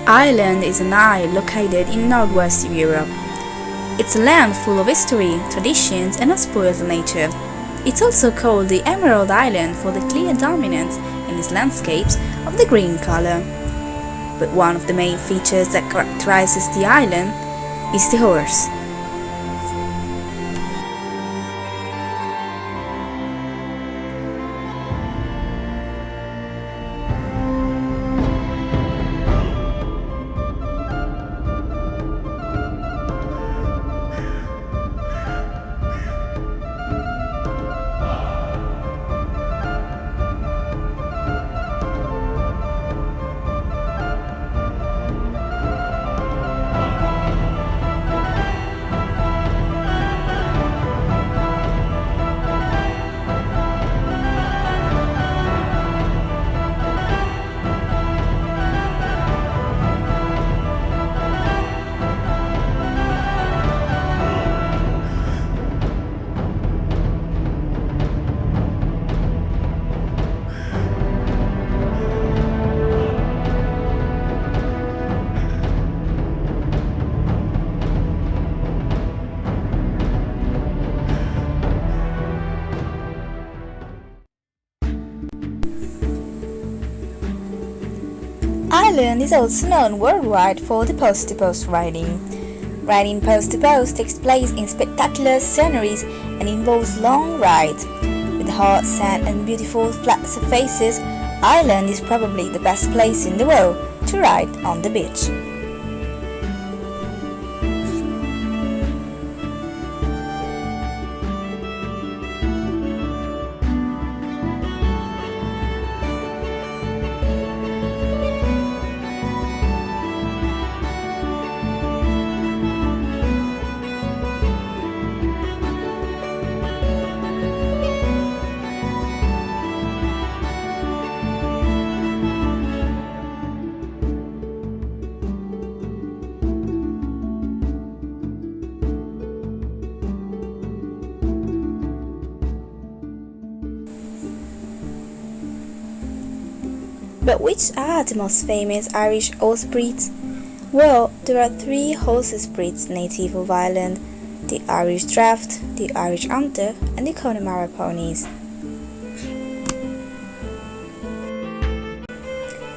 Ireland is an isle located in northwest Europe. It's a land full of history, traditions, and unspoiled nature. It's also called the Emerald Island for the clear dominance in its landscapes of the green color. But one of the main features that characterizes the island is the horse. Ireland is also known worldwide for the post-to-post riding. Riding post-to-post takes place in spectacular sceneries and involves long rides. With hard sand and beautiful flat surfaces, Ireland is probably the best place in the world to ride on the beach. But which are the most famous Irish horse breeds? Well, there are three horse breeds native of Ireland: the Irish Draft, the Irish Hunter, and the Connemara ponies.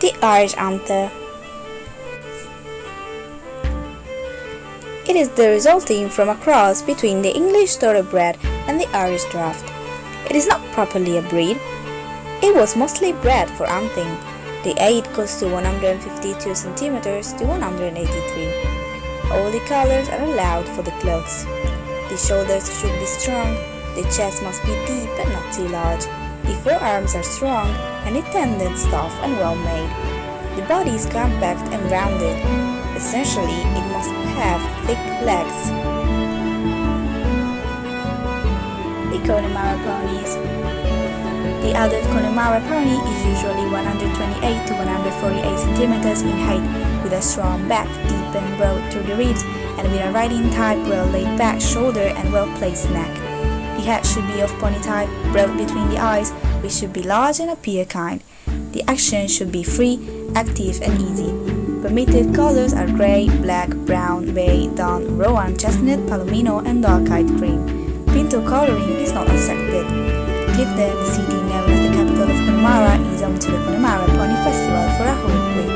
The Irish Hunter. It is the resulting from a cross between the English Thoroughbred and the Irish Draft. It is not properly a breed. It was mostly bred for hunting. The height goes to 152 centimeters to 183. All the colors are allowed for the clothes. The shoulders should be strong, the chest must be deep but not too large. The forearms are strong and the tendons tough and well made. The body is compact and rounded. Essentially, it must have thick legs. The Connemara ponies. The adult Connemara pony is usually 128 to 148 centimeters in height, with a strong back, deep and broad through the ribs, and with a riding type well-laid back, shoulder, and well-placed neck. The head should be of pony type, broad between the eyes, which should be large and appear kind. The action should be free, active, and easy. Permitted colors are grey, black, brown, bay, dun, rowan, chestnut, palomino, and dark-eyed cream. Pinto coloring is not accepted. Clifton, the city known as the capital of Connemara, is home to the Connemara Pony Festival for a whole week.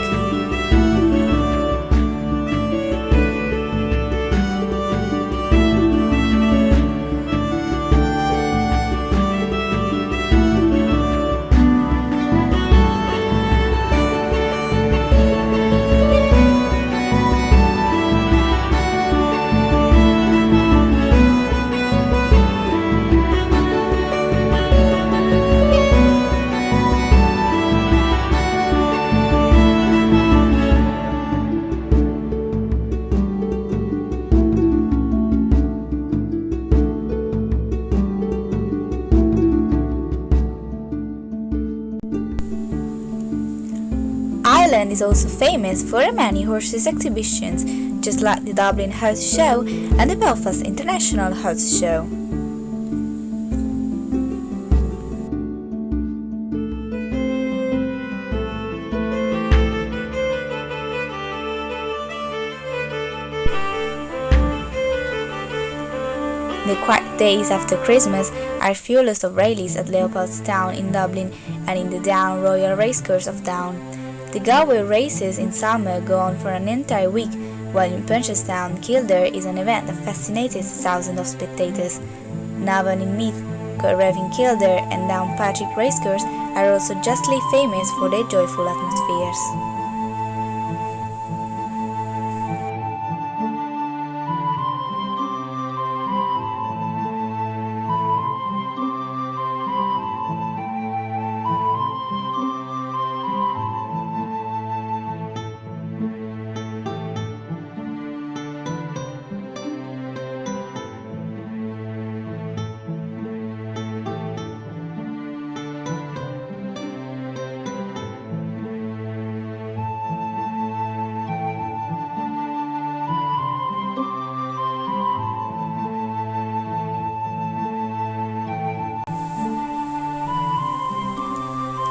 Ireland is also famous for many horses exhibitions, just like the Dublin Horse Show and the Belfast International Horse Show. The quiet days after Christmas are fullest of rallies at Leopardstown in Dublin and in the Down Royal Racecourse of Down. The Galway races in summer go on for an entire week, while in Punchestown, Kildare is an event that fascinates thousands of spectators. Navan in Meath, Correv in Kildare and Downpatrick Racecourse are also justly famous for their joyful atmospheres.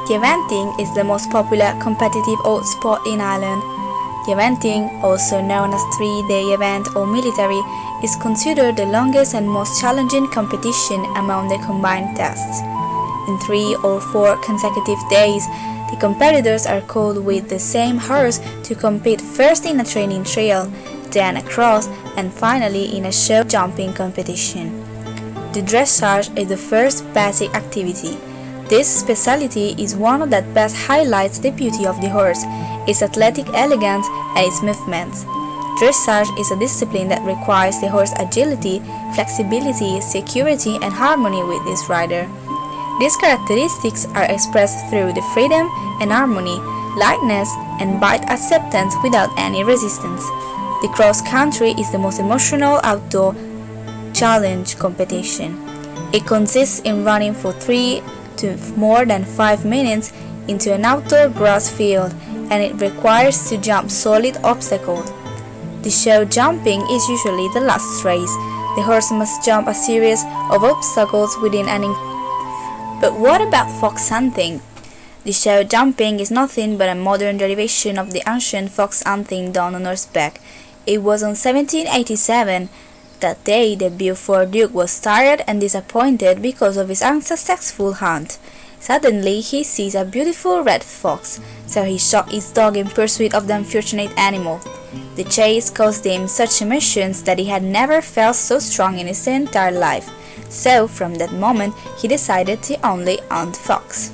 The eventing is the most popular competitive old sport in Ireland. The eventing, also known as 3-day event or military, is considered the longest and most challenging competition among the combined tests. In 3 or 4 consecutive days, the competitors are called with the same horse to compete first in a training trail, then a cross, and finally in a show jumping competition. The dressage is the first basic activity. This specialty is one that best highlights the beauty of the horse, its athletic elegance and its movements. Dressage is a discipline that requires the horse's agility, flexibility, security and harmony with its rider. These characteristics are expressed through the freedom and harmony, lightness and bite acceptance without any resistance. The cross country is the most emotional outdoor challenge competition. It consists in running for 3 to more than 5 minutes into an outdoor grass field, and it requires to jump solid obstacles. The show jumping is usually the last race. The horse must jump a series of obstacles within an But what about fox hunting? The show jumping is nothing but a modern derivation of the ancient fox hunting done on horseback. It was on 1787 that day the Beaufort Duke was tired and disappointed because of his unsuccessful hunt. Suddenly he sees a beautiful red fox, so he shot his dog in pursuit of the unfortunate animal. The chase caused him such emotions that he had never felt so strong in his entire life, so from that moment he decided to only hunt fox.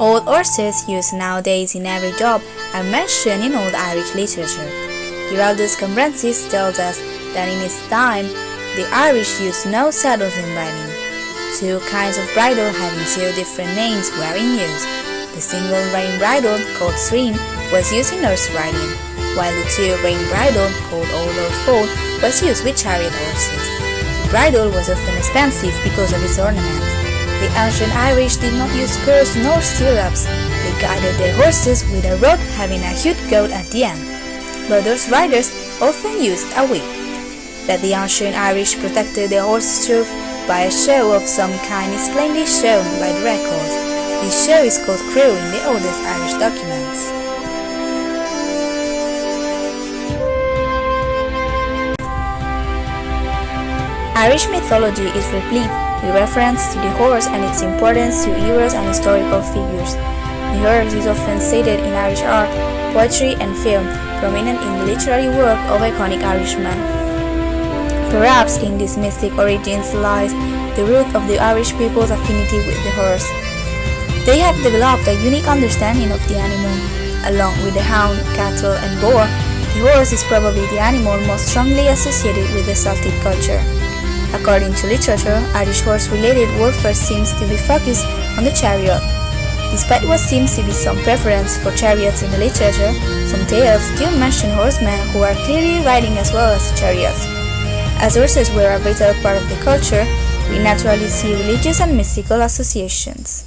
Old horses used nowadays in every job are mentioned in Old Irish literature. Giraldus Cambrensis tells us that in his time, the Irish used no saddles in riding. 2 kinds of bridle having 2 different names were in use. The single rein bridle, called srin, was used in horse riding, while the 2 rein bridle, called old or foal, was used with chariot horses. The bridle was often expensive because of its ornaments. The ancient Irish did not use spurs nor stirrups. They guided their horses with a rope having a huge goat at the end. But those riders often used a whip. That the ancient Irish protected their horses' truth by a show of some kind is plainly shown by the records. This show is called crew in the oldest Irish documents. Irish mythology is replete with reference to the horse and its importance to heroes and historical figures. The horse is often cited in Irish art, poetry and film, prominent in the literary work of iconic Irishmen. Perhaps in these mystic origins lies the root of the Irish people's affinity with the horse. They have developed a unique understanding of the animal. Along with the hound, cattle and boar, the horse is probably the animal most strongly associated with the Celtic culture. According to literature, Irish horse-related warfare seems to be focused on the chariot. Despite what seems to be some preference for chariots in the literature, some tales do mention horsemen who are clearly riding as well as chariots. As horses were a vital part of the culture, we naturally see religious and mystical associations.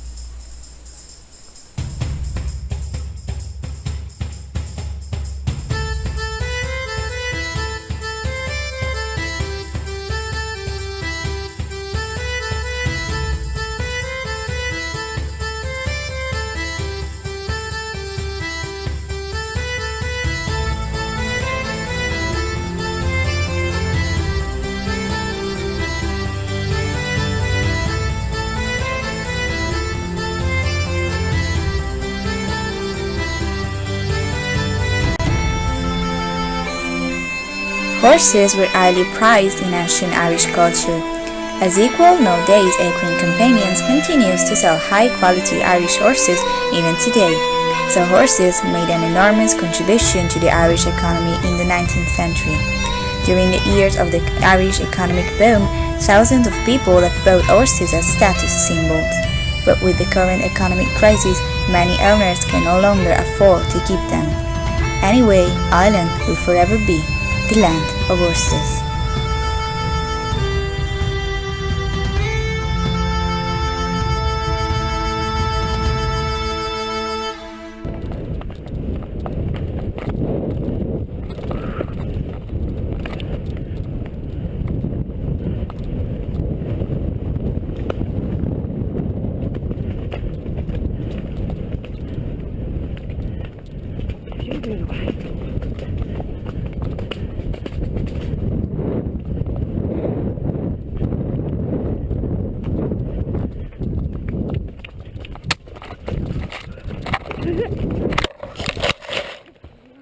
Horses were highly prized in ancient Irish culture. As equal nowadays, equine companions continues to sell high-quality Irish horses even today. So horses made an enormous contribution to the Irish economy in the 19th century. During the years of the Irish economic boom, thousands of people have bought horses as status symbols. But with the current economic crisis, many owners can no longer afford to keep them. Anyway, Ireland will forever be the land of horses.